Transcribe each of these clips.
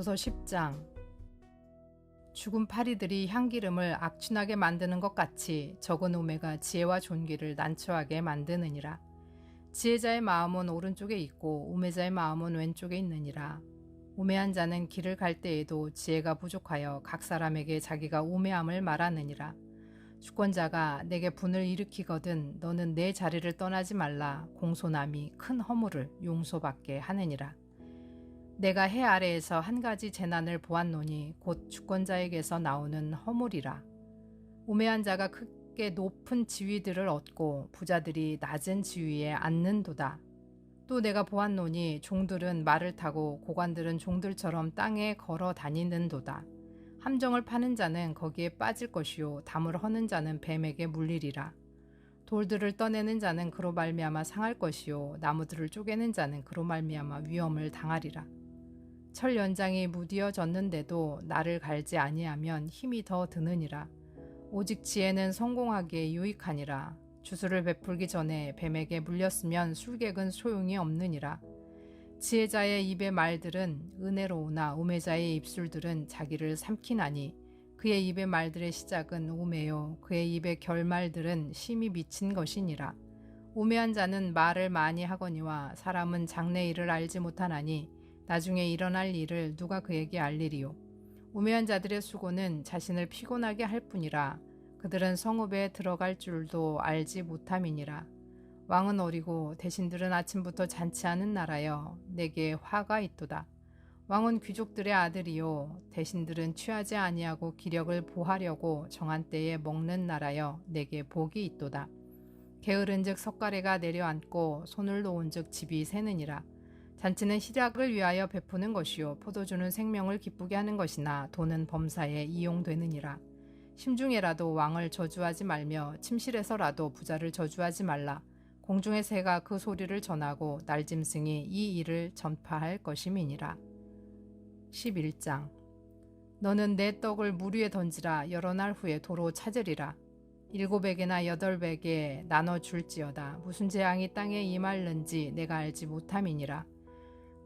에베소서 10장. 죽은 파리들이 향기름을 악취나게 만드는 것 같이 적은 우매가 지혜와 존귀를 난처하게 만드느니라. 지혜자의 마음은 오른쪽에 있고 우매자의 마음은 왼쪽에 있느니라. 우매한 자는 길을 갈 때에도 지혜가 부족하여 각 사람에게 자기가 우매함을 말하느니라. 주권자가 내게 분을 일으키거든 너는 내 자리를 떠나지 말라. 공손함이 큰 허물을 용서받게 하느니라. 내가 해 아래에서 한 가지 재난을 보았노니 곧 주권자에게서 나오는 허물이라. 우매한 자가 크게 높은 지위들을 얻고 부자들이 낮은 지위에 앉는도다. 또 내가 보았노니 종들은 말을 타고 고관들은 종들처럼 땅에 걸어 다니는도다. 함정을 파는 자는 거기에 빠질 것이요 담을 허는 자는 뱀에게 물리리라. 돌들을 떠내는 자는 그로 말미암아 상할 것이요 나무들을 쪼개는 자는 그로 말미암아 위험을 당하리라. 철 연장이 무디어졌는데도 나를 갈지 아니하면 힘이 더 드느니라. 오직 지혜는 성공하기에 유익하니라. 주술을 베풀기 전에 뱀에게 물렸으면 술객은 소용이 없느니라. 지혜자의 입의 말들은 은혜로우나 우매자의 입술들은 자기를 삼키나니 그의 입의 말들의 시작은 우매요 그의 입의 결말들은 심히 미친 것이니라. 우매한 자는 말을 많이 하거니와 사람은 장래 일을 알지 못하나니 나중에 일어날 일을 누가 그에게 알리리요. 우매한 자들의 수고는 자신을 피곤하게 할 뿐이라. 그들은 성읍에 들어갈 줄도 알지 못함이니라. 왕은 어리고 대신들은 아침부터 잔치하는 나라여 내게 화가 있도다. 왕은 귀족들의 아들이요 대신들은 취하지 아니하고 기력을 보하려고 정한 때에 먹는 나라여 내게 복이 있도다. 게으른즉 석가래가 내려앉고 손을 놓은즉 집이 새느니라. 잔치는 희락을 위하여 베푸는 것이요 포도주는 생명을 기쁘게 하는 것이나 돈은 범사에 이용되느니라. 심중에라도 왕을 저주하지 말며 침실에서라도 부자를 저주하지 말라. 공중의 새가 그 소리를 전하고 날짐승이 이 일을 전파할 것임이니라. 11장. 너는 내 떡을 물 위에 던지라. 여러 날 후에 도로 찾으리라. 7에게나 8에게 나눠 줄지어다. 무슨 재앙이 땅에 임할는지 내가 알지 못함이니라.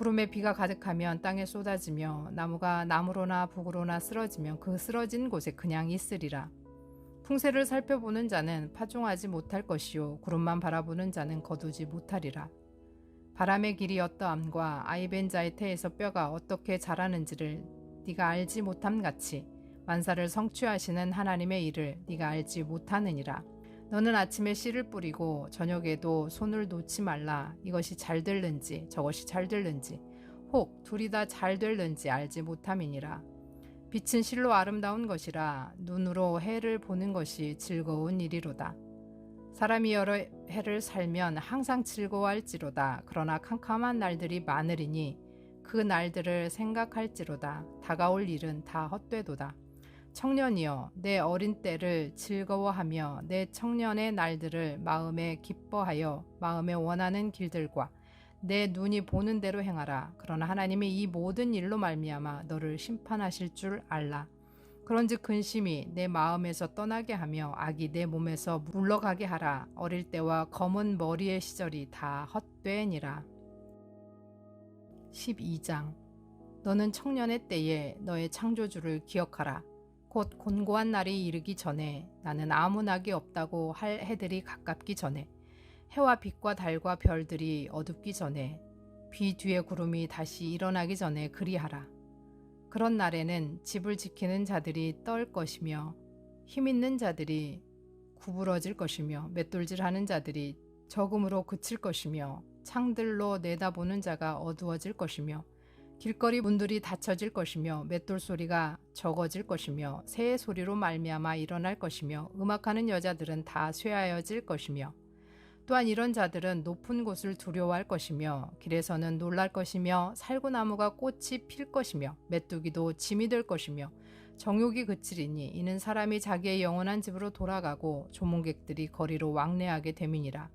구름에 비가 가득하면 땅에 쏟아지며 나무가 나무로나 북으로나 쓰러지면 그 쓰러진 곳에 그냥 있으리라. 풍세를 살펴보는 자는 파종하지 못할 것이요 구름만 바라보는 자는 거두지 못하리라. 바람의 길이 어떠함과 아이벤 자의 태에서 뼈가 어떻게 자라는지를 네가 알지 못함같이 만사를 성취하시는 하나님의 일을 네가 알지 못하느니라. 너는 아침에 씨를 뿌리고 저녁에도 손을 놓지 말라. 이것이 잘 될는지 저것이 잘 될는지 혹 둘이 다 잘 될는지 알지 못함이니라. 빛은 실로 아름다운 것이라 눈으로 해를 보는 것이 즐거운 일이로다. 사람이 여러 해를 살면 항상 즐거워할지로다. 그러나 캄캄한 날들이 많으리니 그 날들을 생각할지로다. 다가올 일은 다 헛되도다. 청년이여 내 어린 때를 즐거워하며 내 청년의 날들을 마음에 기뻐하여 마음에 원하는 길들과 내 눈이 보는 대로 행하라. 그러나 하나님이 이 모든 일로 말미암아 너를 심판하실 줄 알라. 그런즉 근심이 내 마음에서 떠나게 하며 악이 내 몸에서 물러가게 하라. 어릴 때와 검은 머리의 시절이 다 헛되니라. 12장. 너는 청년의 때에 너의 창조주를 기억하라. 곧 곤고한 날이 이르기 전에 나는 아무 낙이 없다고 할 해들이 가깝기 전에 해와 빛과 달과 별들이 어둡기 전에 비 뒤에 구름이 다시 일어나기 전에 그리하라. 그런 날에는 집을 지키는 자들이 떨 것이며 힘있는 자들이 구부러질 것이며 맷돌질하는 자들이 적음으로 그칠 것이며 창들로 내다보는 자가 어두워질 것이며 길거리 문들이 닫혀질 것이며 맷돌 소리가 적어질 것이며 새의 소리로 말미암아 일어날 것이며 음악하는 여자들은 다 쇠하여질 것이며 또한 이런 자들은 높은 곳을 두려워할 것이며 길에서는 놀랄 것이며 살구나무가 꽃이 필 것이며 메뚜기도 짐이 될 것이며 정욕이 그치리니 이는 사람이 자기의 영원한 집으로 돌아가고 조문객들이 거리로 왕래하게 됨이니라.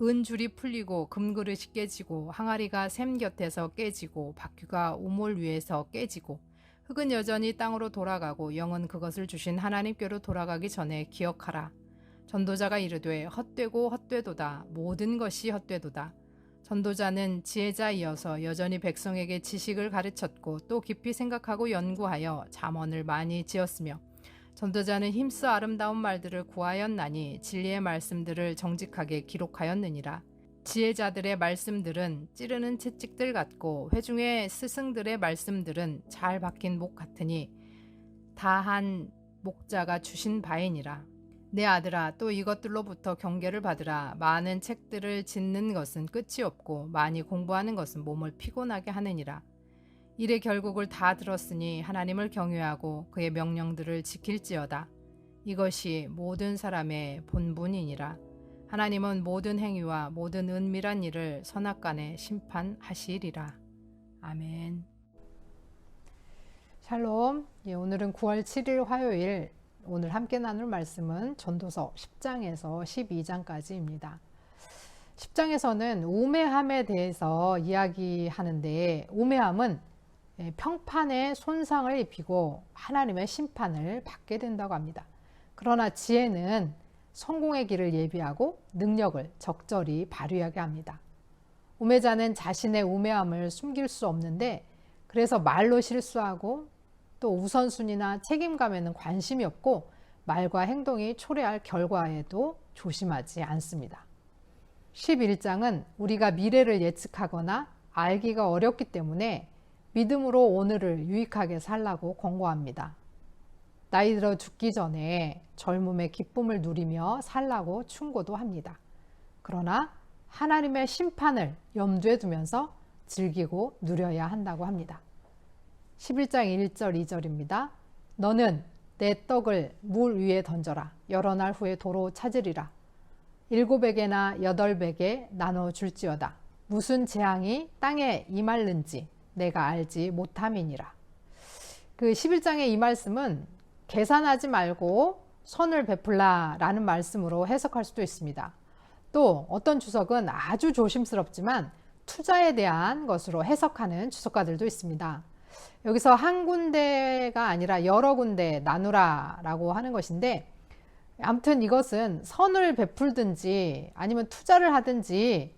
은줄이 풀리고 금그릇이 깨지고 항아리가 샘 곁에서 깨지고 바퀴가 우물 위에서 깨지고 흙은 여전히 땅으로 돌아가고 영은 그것을 주신 하나님께로 돌아가기 전에 기억하라. 전도자가 이르되 헛되고 헛되도다. 모든 것이 헛되도다. 전도자는 지혜자이어서 여전히 백성에게 지식을 가르쳤고 또 깊이 생각하고 연구하여 잠언을 많이 지었으며 전도자는 힘써 아름다운 말들을 구하였나니 진리의 말씀들을 정직하게 기록하였느니라. 지혜자들의 말씀들은 찌르는 채찍들 같고 회중의 스승들의 말씀들은 잘 박힌 목 같으니 다한 목자가 주신 바이니라. 내 아들아, 또 이것들로부터 경계를 받으라. 많은 책들을 짓는 것은 끝이 없고 많이 공부하는 것은 몸을 피곤하게 하느니라. 일의 결국을 다 들었으니 하나님을 경외하고 그의 명령들을 지킬지어다. 이것이 모든 사람의 본분이니라. 하나님은 모든 행위와 모든 은밀한 일을 선악간에 심판하시리라. 아멘. 샬롬. 오늘은 9월 7일 화요일. 오늘 함께 나눌 말씀은 전도서 10장에서 12장까지입니다. 10장에서는 우매함에 대해서 이야기하는데, 우매함은 평판에 손상을 입히고 하나님의 심판을 받게 된다고 합니다. 그러나 지혜는 성공의 길을 예비하고 능력을 적절히 발휘하게 합니다. 우매자는 자신의 우매함을 숨길 수 없는데, 그래서 말로 실수하고 또 우선순위나 책임감에는 관심이 없고 말과 행동이 초래할 결과에도 조심하지 않습니다. 11장은 우리가 미래를 예측하거나 알기가 어렵기 때문에 믿음으로 오늘을 유익하게 살라고 권고합니다. 나이 들어 죽기 전에 젊음의 기쁨을 누리며 살라고 충고도 합니다. 그러나 하나님의 심판을 염두에 두면서 즐기고 누려야 한다고 합니다. 11장 1절 2절입니다. 너는 내 떡을 물 위에 던져라. 여러 날 후에 도로 찾으리라. 7에게나 8에게 나눠 줄지어다. 무슨 재앙이 땅에 임할는지 내가 알지 못함이니라. 그 11장의 이 말씀은 계산하지 말고 선을 베풀라 라는 말씀으로 해석할 수도 있습니다. 또 어떤 주석은 아주 조심스럽지만 투자에 대한 것으로 해석하는 주석가들도 있습니다. 여기서 한 군데가 아니라 여러 군데 나누라 라고 하는 것인데, 아무튼 이것은 선을 베풀든지 아니면 투자를 하든지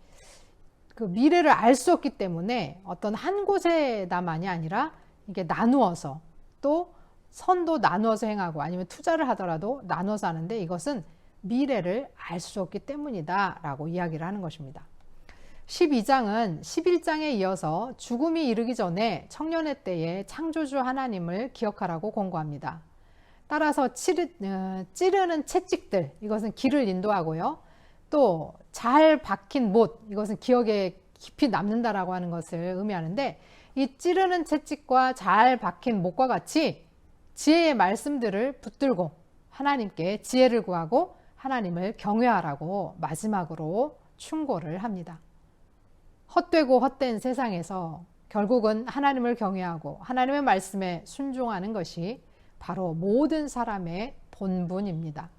그 미래를 알 수 없기 때문에 어떤 한 곳에다만이 아니라 이게 나누어서, 또 선도 나누어서 행하고 아니면 투자를 하더라도 나눠서 하는데, 이것은 미래를 알 수 없기 때문이다 라고 이야기를 하는 것입니다. 12장은 11장에 이어서 죽음이 이르기 전에 청년의 때에 창조주 하나님을 기억하라고 권고합니다. 따라서 찌르는 채찍들, 이것은 길을 인도하고요. 또 잘 박힌 못, 이것은 기억에 깊이 남는다라고 하는 것을 의미하는데, 이 찌르는 채찍과 잘 박힌 못과 같이 지혜의 말씀들을 붙들고 하나님께 지혜를 구하고 하나님을 경외하라고 마지막으로 충고를 합니다. 헛되고 헛된 세상에서 결국은 하나님을 경외하고 하나님의 말씀에 순종하는 것이 바로 모든 사람의 본분입니다.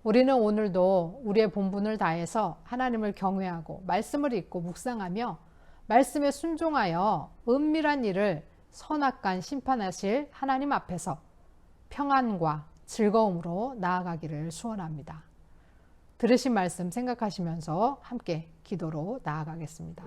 우리는 오늘도 우리의 본분을 다해서 하나님을 경외하고 말씀을 읽고 묵상하며 말씀에 순종하여 은밀한 일을 선악간 심판하실 하나님 앞에서 평안과 즐거움으로 나아가기를 소원합니다. 들으신 말씀 생각하시면서 함께 기도로 나아가겠습니다.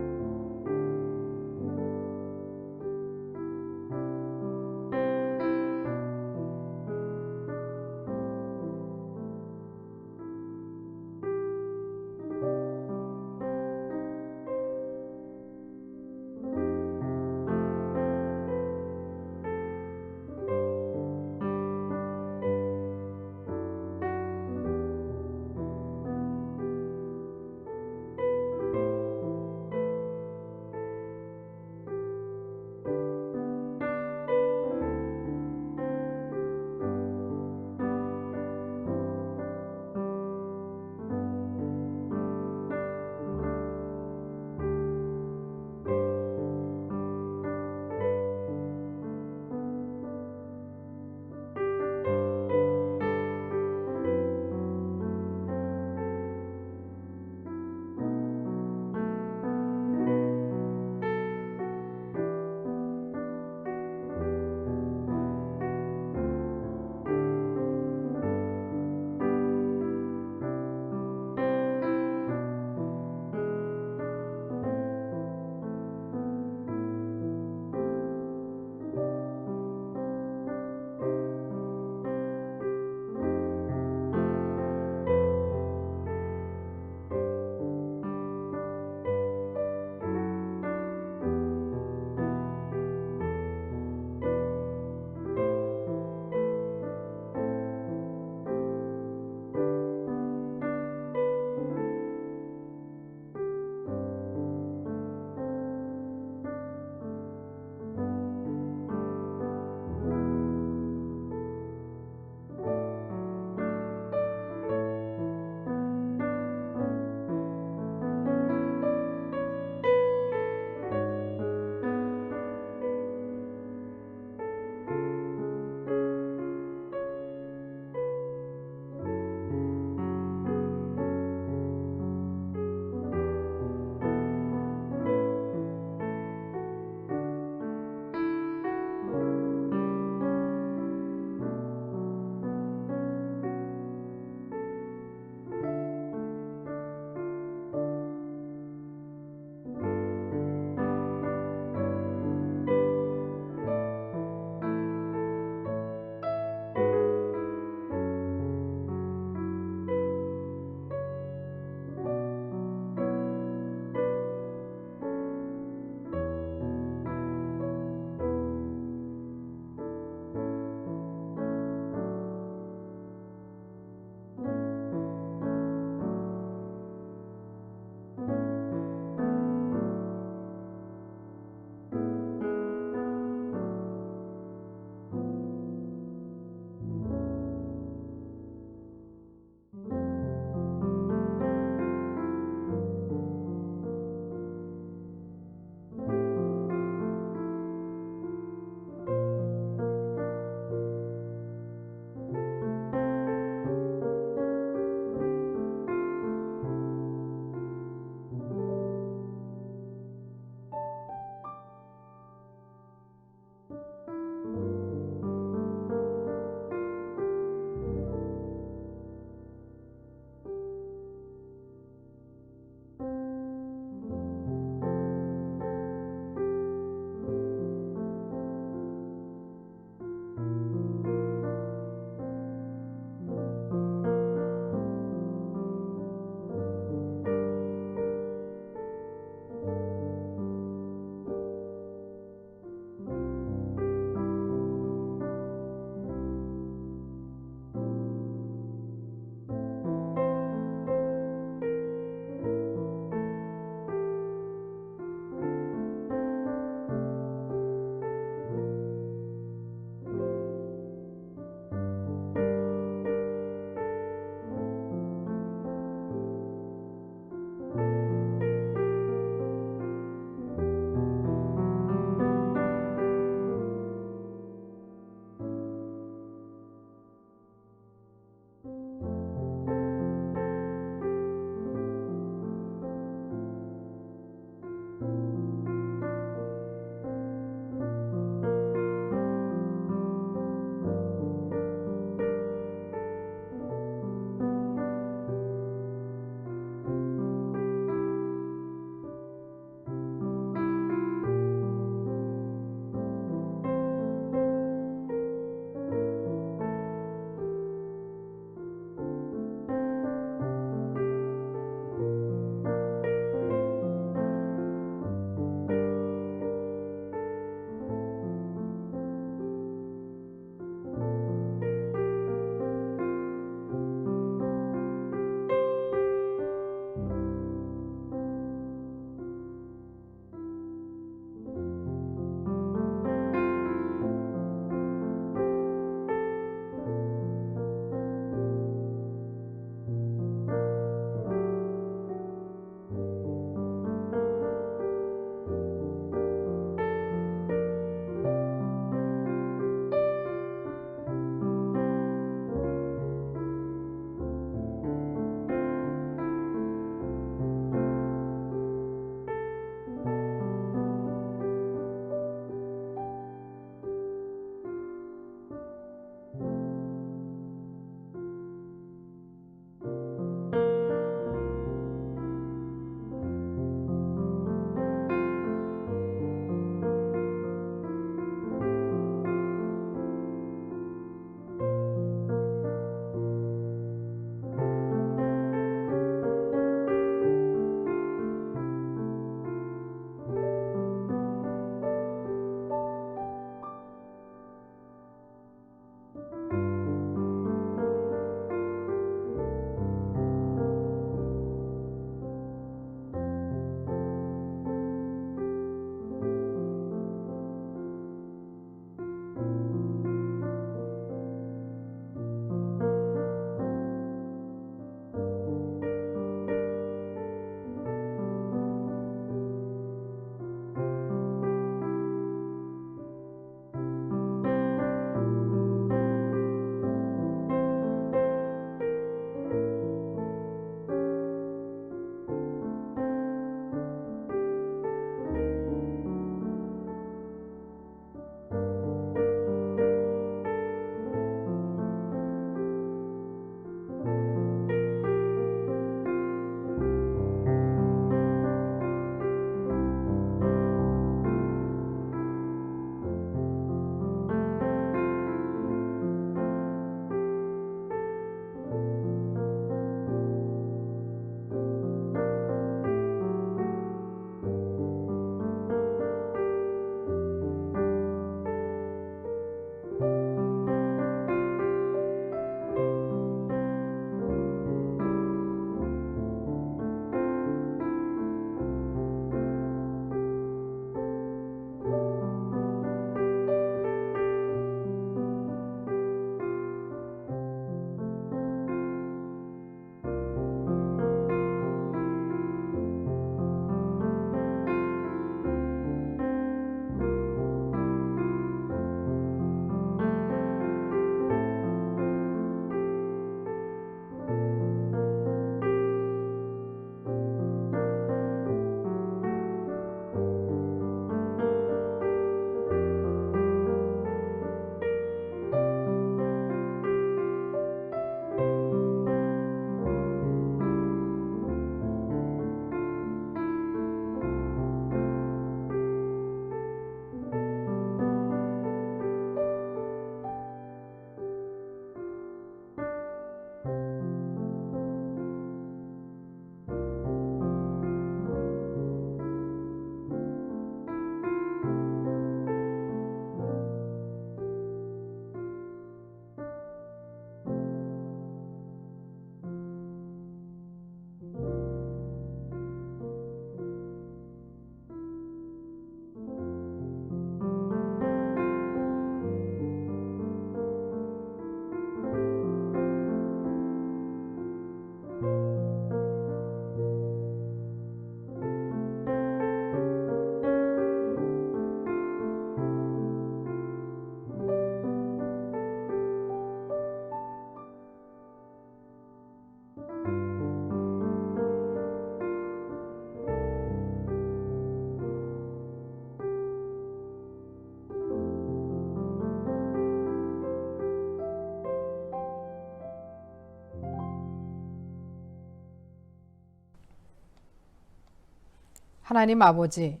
하나님 아버지,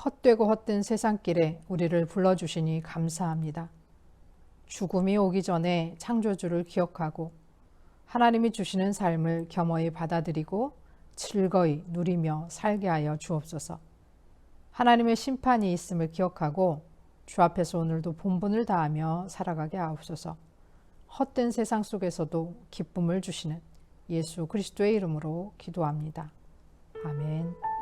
헛되고 헛된 세상길에 우리를 불러주시니 감사합니다. 죽음이 오기 전에 창조주를 기억하고 하나님이 주시는 삶을 겸허히 받아들이고 즐거이 누리며 살게 하여 주옵소서. 하나님의 심판이 있음을 기억하고 주 앞에서 오늘도 본분을 다하며 살아가게 하옵소서. 헛된 세상 속에서도 기쁨을 주시는 예수 그리스도의 이름으로 기도합니다. 아멘.